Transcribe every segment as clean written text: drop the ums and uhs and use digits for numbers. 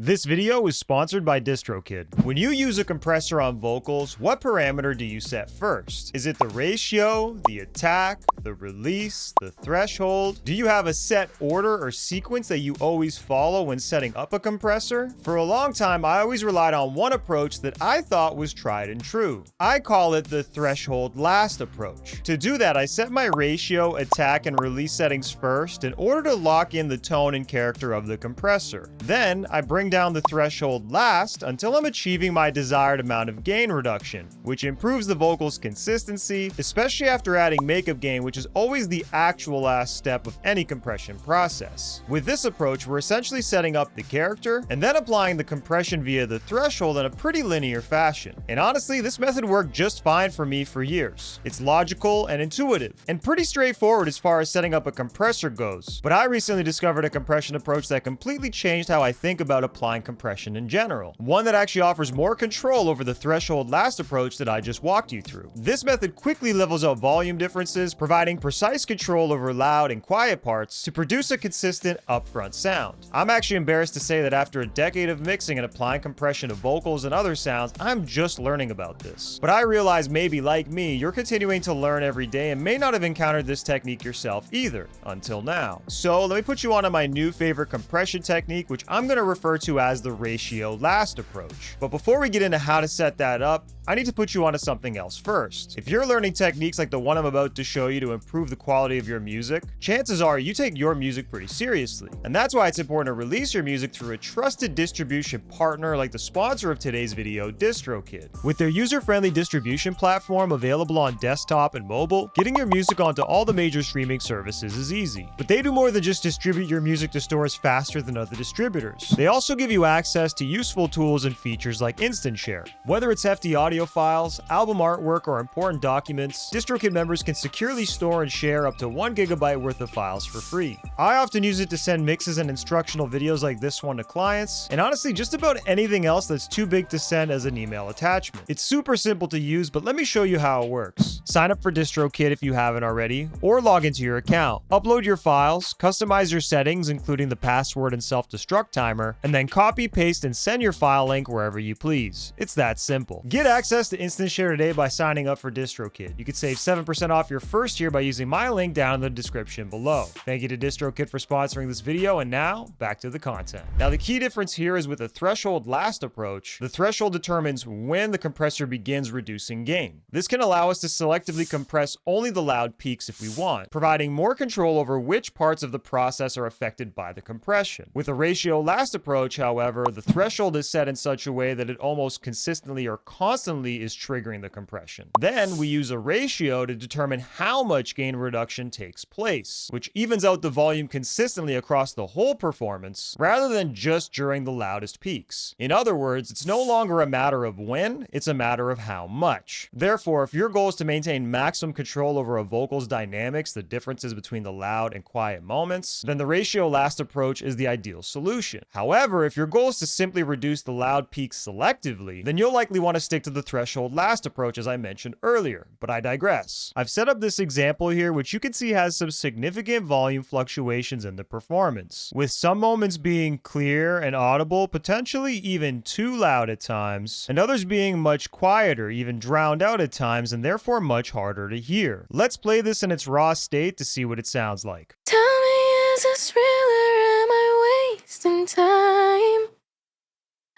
This video is sponsored by DistroKid. When you use a compressor on vocals, what parameter do you set first? Is it the ratio, the attack, the release, the threshold? Do you have a set order or sequence that you always follow when setting up a compressor? For a long time, I always relied on one approach that I thought was tried and true. I call it the threshold last approach. To do that, I set my ratio, attack, and release settings first in order to lock in the tone and character of the compressor. Then, I bring down the threshold last until I'm achieving my desired amount of gain reduction, which improves the vocal's consistency, especially after adding makeup gain, which is always the actual last step of any compression process. With this approach, we're essentially setting up the character and then applying the compression via the threshold in a pretty linear fashion. And honestly, this method worked just fine for me for years. It's logical and intuitive, and pretty straightforward as far as setting up a compressor goes. But I recently discovered a compression approach that completely changed how I think about applying compression in general. One that actually offers more control over the threshold last approach that I just walked you through. This method quickly levels out volume differences, providing precise control over loud and quiet parts to produce a consistent upfront sound. I'm actually embarrassed to say that after a decade of mixing and applying compression to vocals and other sounds, I'm just learning about this. But I realize maybe, like me, you're continuing to learn every day and may not have encountered this technique yourself either, until now. So let me put you on to my new favorite compression technique, which I'm going to refer to as the ratio last approach. But before we get into how to set that up, I need to put you onto something else first. If you're learning techniques like the one I'm about to show you to improve the quality of your music, chances are you take your music pretty seriously. And that's why it's important to release your music through a trusted distribution partner like the sponsor of today's video, DistroKid. With their user-friendly distribution platform available on desktop and mobile, getting your music onto all the major streaming services is easy. But they do more than just distribute your music to stores faster than other distributors. They also give you access to useful tools and features like Instant Share. Whether it's hefty audio files, album artwork, or important documents, DistroKid members can securely store and share up to 1 GB worth of files for free. I often use it to send mixes and instructional videos like this one to clients, and honestly just about anything else that's too big to send as an email attachment. It's super simple to use, but let me show you how it works. Sign up for DistroKid if you haven't already, or log into your account. Upload your files, customize your settings including the password and self-destruct timer, and then copy, paste, and send your file link wherever you please. It's that simple. Get access to Instant Share today by signing up for DistroKid. You could save 7% off your first year by using my link down in the description below. Thank you to DistroKid for sponsoring this video, and now, back to the content. Now, the key difference here is with the threshold last approach, the threshold determines when the compressor begins reducing gain. This can allow us to selectively compress only the loud peaks if we want, providing more control over which parts of the process are affected by the compression. With a ratio last approach, however, the threshold is set in such a way that it almost consistently or constantly is triggering the compression. Then we use a ratio to determine how much gain reduction takes place, which evens out the volume consistently across the whole performance rather than just during the loudest peaks. In other words, it's no longer a matter of when, it's a matter of how much. Therefore, if your goal is to maintain maximum control over a vocal's dynamics, the differences between the loud and quiet moments, then the ratio last approach is the ideal solution. However, if your goal is to simply reduce the loud peaks selectively, then you'll likely want to stick to the threshold last approach as I mentioned earlier, but I digress. I've set up this example here which you can see has some significant volume fluctuations in the performance, with some moments being clear and audible, potentially even too loud at times, and others being much quieter, even drowned out at times, and therefore much harder to hear. Let's play this in its raw state to see what it sounds like. Tell me, is this real or am I wasting time?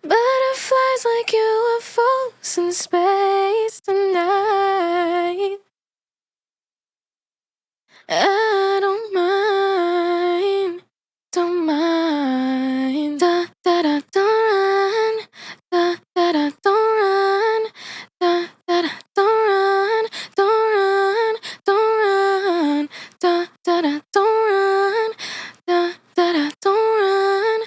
Butterflies like UFOs in space tonight. I don't mind, don't mind. Da da da, don't run. Da da da, don't run. Da da da, don't run. Don't run, don't run. Da da da, don't run. Da da da, don't run.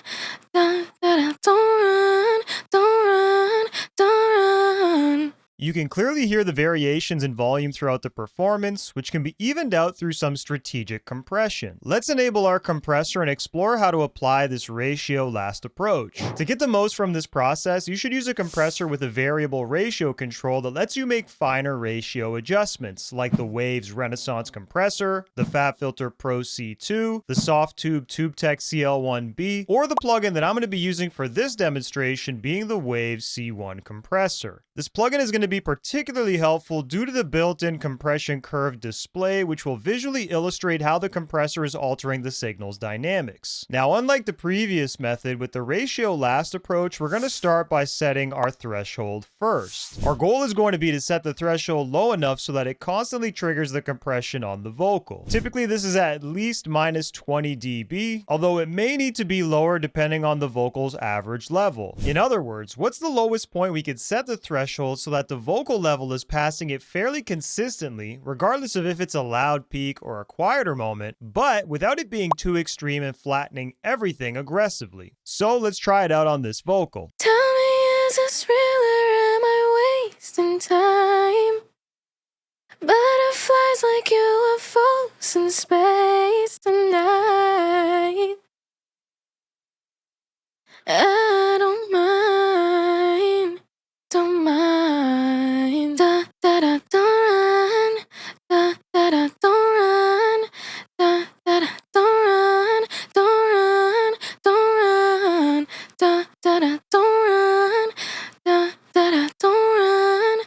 Da da da, don't run. Don't run, don't run. You can clearly hear the variations in volume throughout the performance, which can be evened out through some strategic compression. Let's enable our compressor and explore how to apply this ratio last approach. To get the most from this process, you should use a compressor with a variable ratio control that lets you make finer ratio adjustments, like the Waves Renaissance compressor, the FabFilter Pro C2, the SoftTube TubeTech CL1B, or the plugin that I'm going to be using for this demonstration being the Waves C1 compressor. This plugin is going to be particularly helpful due to the built-in compression curve display, which will visually illustrate how the compressor is altering the signal's dynamics. Now, unlike the previous method, with the ratio last approach, we're going to start by setting our threshold first. Our goal is going to be to set the threshold low enough so that it constantly triggers the compression on the vocal. Typically, this is at least minus 20 dB, although it may need to be lower depending on the vocal's average level. In other words, what's the lowest point we could set the threshold so that the vocal level is passing it fairly consistently, regardless of if it's a loud peak or a quieter moment, but without it being too extreme and flattening everything aggressively. So let's try it out on this vocal. Tell me, is this real or am I wasting time? Butterflies like UFOs in space tonight. I don't mind, don't mind. Da da da, don't run. Da da da, don't run. Da da da, don't run. Don't run, don't run. Da da da, don't run. Da da da, don't run.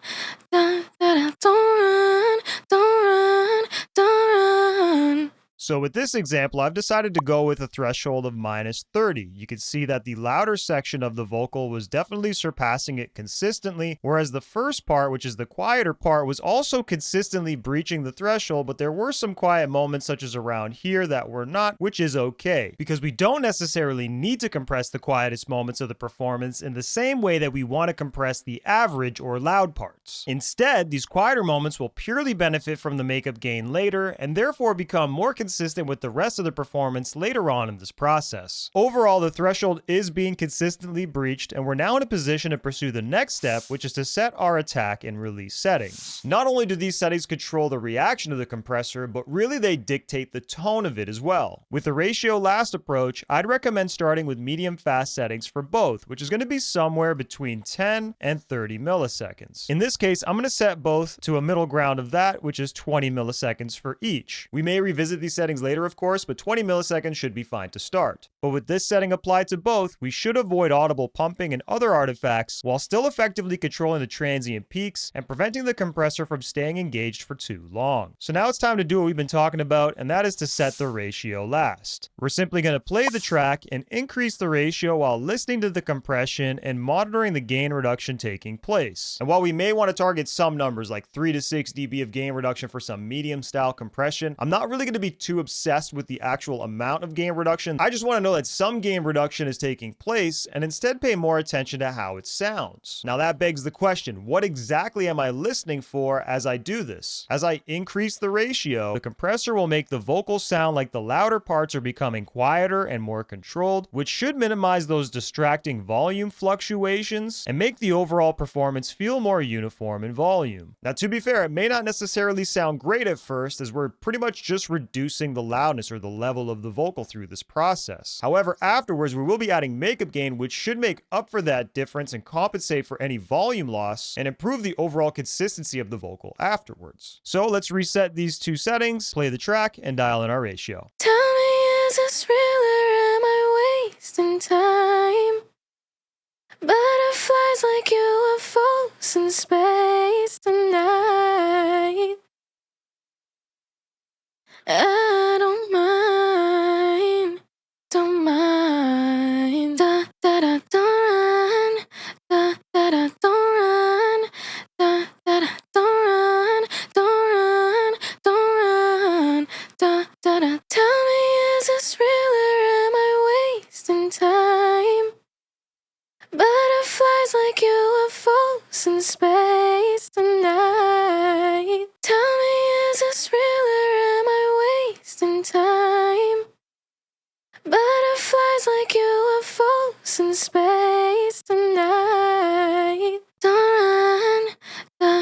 Da da da, don't run. Don't run, don't run. So with this example, I've decided to go with a threshold of minus 30. You can see that the louder section of the vocal was definitely surpassing it consistently, whereas the first part, which is the quieter part, was also consistently breaching the threshold, but there were some quiet moments such as around here that were not, which is okay, because we don't necessarily need to compress the quietest moments of the performance in the same way that we want to compress the average or loud parts. Instead, these quieter moments will purely benefit from the makeup gain later, and therefore become more consistent with the rest of the performance later on in this process. Overall, the threshold is being consistently breached, and we're now in a position to pursue the next step, which is to set our attack and release settings. Not only do these settings control the reaction of the compressor, but really they dictate the tone of it as well. With the ratio last approach, I'd recommend starting with medium fast settings for both, which is going to be somewhere between 10 and 30 milliseconds. In this case, I'm going to set both to a middle ground of that, which is 20 milliseconds for each. We may revisit these settings later, of course, but 20 milliseconds should be fine to start. But with this setting applied to both, we should avoid audible pumping and other artifacts while still effectively controlling the transient peaks and preventing the compressor from staying engaged for too long. So now it's time to do what we've been talking about, and that is to set the ratio last. We're simply going to play the track and increase the ratio while listening to the compression and monitoring the gain reduction taking place. And while we may want to target some numbers like 3 to 6 dB of gain reduction for some medium style compression, I'm not really going to be too obsessed with the actual amount of gain reduction. I just want to know that some gain reduction is taking place and instead pay more attention to how it sounds. Now that begs the question, what exactly am I listening for as I do this? As I increase the ratio, the compressor will make the vocals sound like the louder parts are becoming quieter and more controlled, which should minimize those distracting volume fluctuations and make the overall performance feel more uniform in volume. Now to be fair, it may not necessarily sound great at first, as we're pretty much just reducing the loudness or the level of the vocal through this process. However, afterwards we will be adding makeup gain, which should make up for that difference and compensate for any volume loss and improve the overall consistency of the vocal afterwards. So let's reset these two settings, play the track, and dial in our ratio. Tell me, is this real or am I wasting time? Butterflies like UFOs in space tonight. I don't mind, don't mind. Da da da, don't run. Da da da, don't run. Da da da, don't run. Don't run, don't run. Da da da. Tell me, is this real or am I wasting time? Butterflies like UFOs in space tonight. Tell me, is this real or am I wasting time? Butterflies like UFOs in space tonight. Don't run,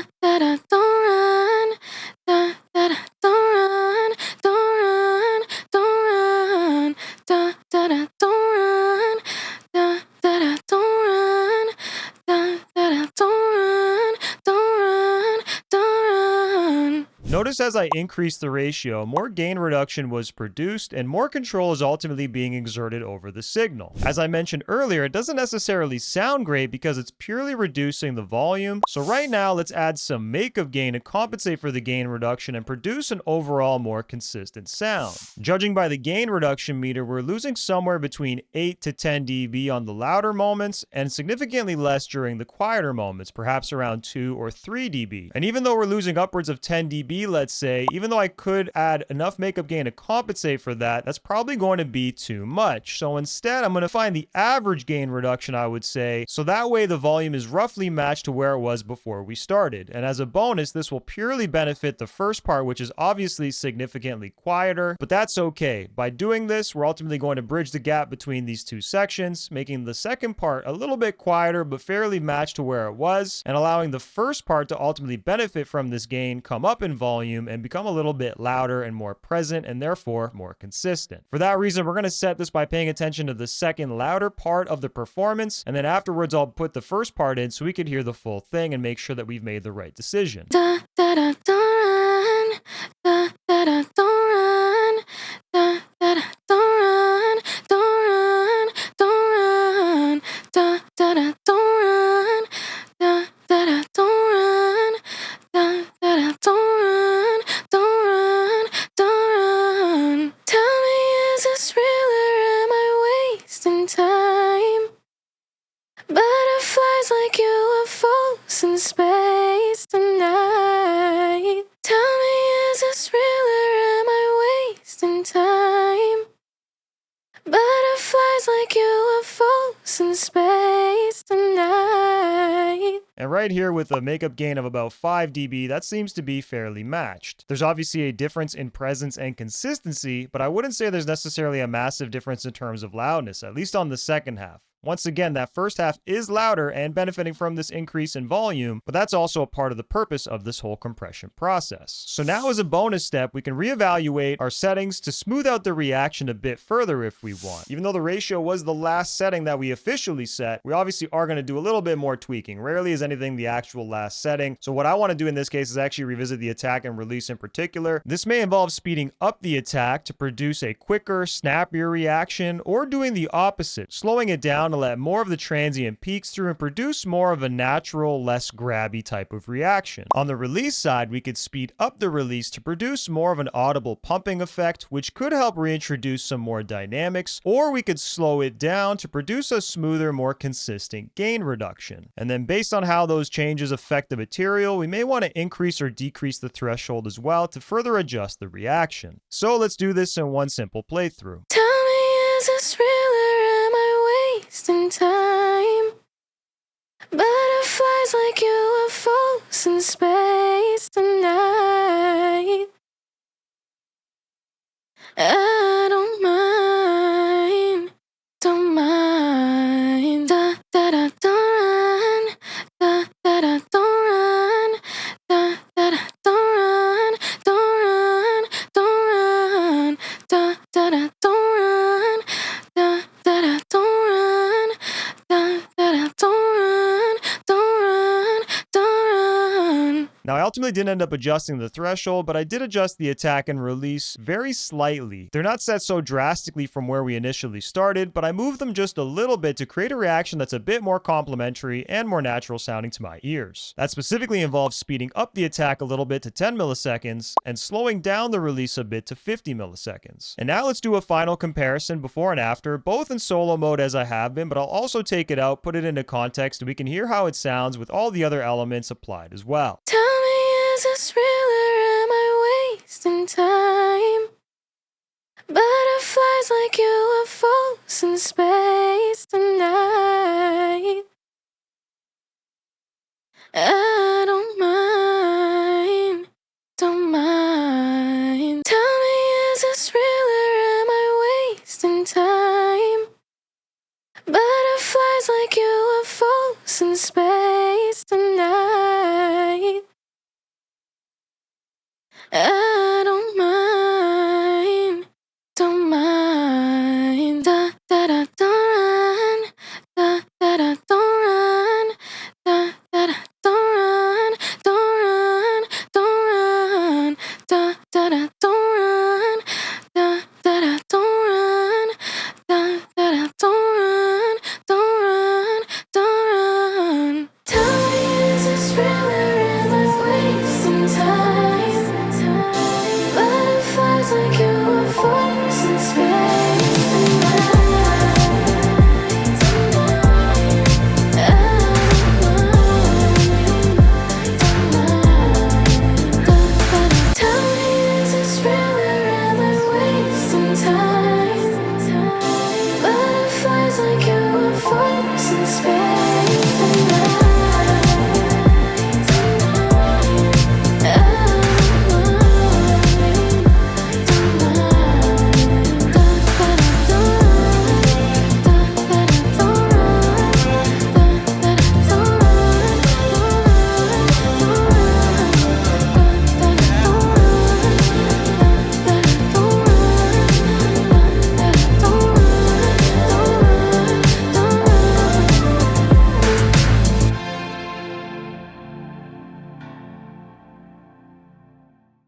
Notice as I increased the ratio, more gain reduction was produced and more control is ultimately being exerted over the signal. As I mentioned earlier, it doesn't necessarily sound great because it's purely reducing the volume. So right now, let's add some makeup gain to compensate for the gain reduction and produce an overall more consistent sound. Judging by the gain reduction meter, we're losing somewhere between 8 to 10 dB on the louder moments and significantly less during the quieter moments, perhaps around 2 or 3 dB. And even though we're losing upwards of 10 dB, let's say, even though I could add enough makeup gain to compensate for that, that's probably going to be too much. So instead, I'm going to find the average gain reduction, I would say, so that way the volume is roughly matched to where it was before we started. And as a bonus, this will purely benefit the first part, which is obviously significantly quieter, but that's okay. By doing this, we're ultimately going to bridge the gap between these two sections, making the second part a little bit quieter, but fairly matched to where it was, and allowing the first part to ultimately benefit from this gain, come up in volume, and become a little bit louder and more present, and therefore more consistent. For that reason, we're going to set this by paying attention to the second louder part of the performance, and then afterwards I'll put the first part in so we can hear the full thing and make sure that we've made the right decision. Da da da don't run, da da da don't run, da da da don't run, don't run, don't run, da da da don't run, da da da don't run, da da da don't run, don't run, don't run. Tell me, is this real or am I wasting time? Butterflies like UFOs in space tonight. Tell me, is this real or am I wasting time? Butterflies like UFOs in space tonight. And right here with a makeup gain of about 5 dB, that seems to be fairly matched. There's obviously a difference in presence and consistency, but I wouldn't say there's necessarily a massive difference in terms of loudness, at least on the second half. Once again, that first half is louder and benefiting from this increase in volume, but that's also a part of the purpose of this whole compression process. So now as a bonus step, we can reevaluate our settings to smooth out the reaction a bit further if we want. Even though the ratio was the last setting that we officially set, we obviously are going to do a little bit more tweaking. Rarely is anything the actual last setting. So what I want to do in this case is actually revisit the attack and release in particular. This may involve speeding up the attack to produce a quicker, snappier reaction, or doing the opposite, slowing it down to let more of the transient peaks through and produce more of a natural, less grabby type of reaction. On the release side, we could speed up the release to produce more of an audible pumping effect, which could help reintroduce some more dynamics, or we could slow it down to produce a smoother, more consistent gain reduction. And then based on how those changes affect the material, we may want to increase or decrease the threshold as well to further adjust the reaction. So let's do this in one simple playthrough. Tell me, is this real or am I wasting time? Butterflies like UFOs in space tonight. I don't mind, don't mind. Da da da don't run, da da da don't run, da da da don't run, don't run, don't run, da da da don't run, da da da don't run, da da da don't run, don't run, don't run. Now, I ultimately didn't end up adjusting the threshold, but I did adjust the attack and release very slightly. They're not set so drastically from where we initially started, but I moved them just a little bit to create a reaction that's a bit more complementary and more natural sounding to my ears. That specifically involves speeding up the attack a little bit to 10 milliseconds and slowing down the release a bit to 50 milliseconds. And now let's do a final comparison before and after, both in solo mode as I have been, but I'll also take it out, put it into context, and we can hear how it sounds with all the other elements applied as well. Tell me, is this real or am I wasting time? Butterflies like UFOs in space tonight. I don't mind, don't mind. Tell me, is this real or am I wasting time? Butterflies like UFOs in space tonight. I don't mind, don't mind. Da da da don't run, da da da don't run, da da da don't run, don't run, don't run,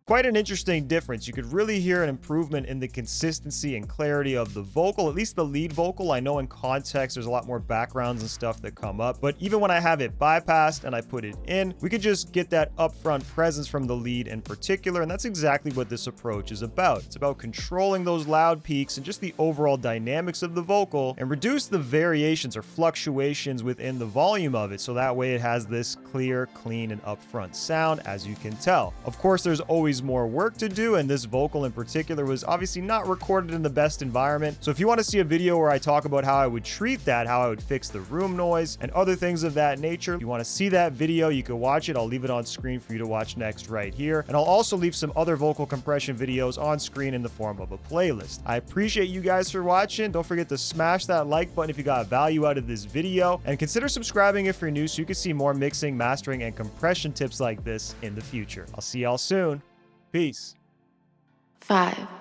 quite an interesting difference. You could really hear an improvement in the consistency and clarity of the vocal, at least the lead vocal. I know in context there's a lot more backgrounds and stuff that come up, but even when I have it bypassed and I put it in, we could just get that upfront presence from the lead in particular, and that's exactly what this approach is about. It's about controlling those loud peaks and just the overall dynamics of the vocal and reduce the variations or fluctuations within the volume of it, so that way it has this clear, clean, and upfront sound, as you can tell. Of course, there's always more work to do, and this vocal in particular was obviously not recorded in the best environment. So if you want to see a video where I talk about how I would treat that, how I would fix the room noise and other things of that nature, if you want to see that video, you can watch it. I'll leave it on screen for you to watch next right here. And I'll also leave some other vocal compression videos on screen in the form of a playlist. I appreciate you guys for watching. Don't forget to smash that like button if you got value out of this video, and consider subscribing if you're new so you can see more mixing, mastering, and compression tips like this in the future. I'll see y'all soon. Peace. 5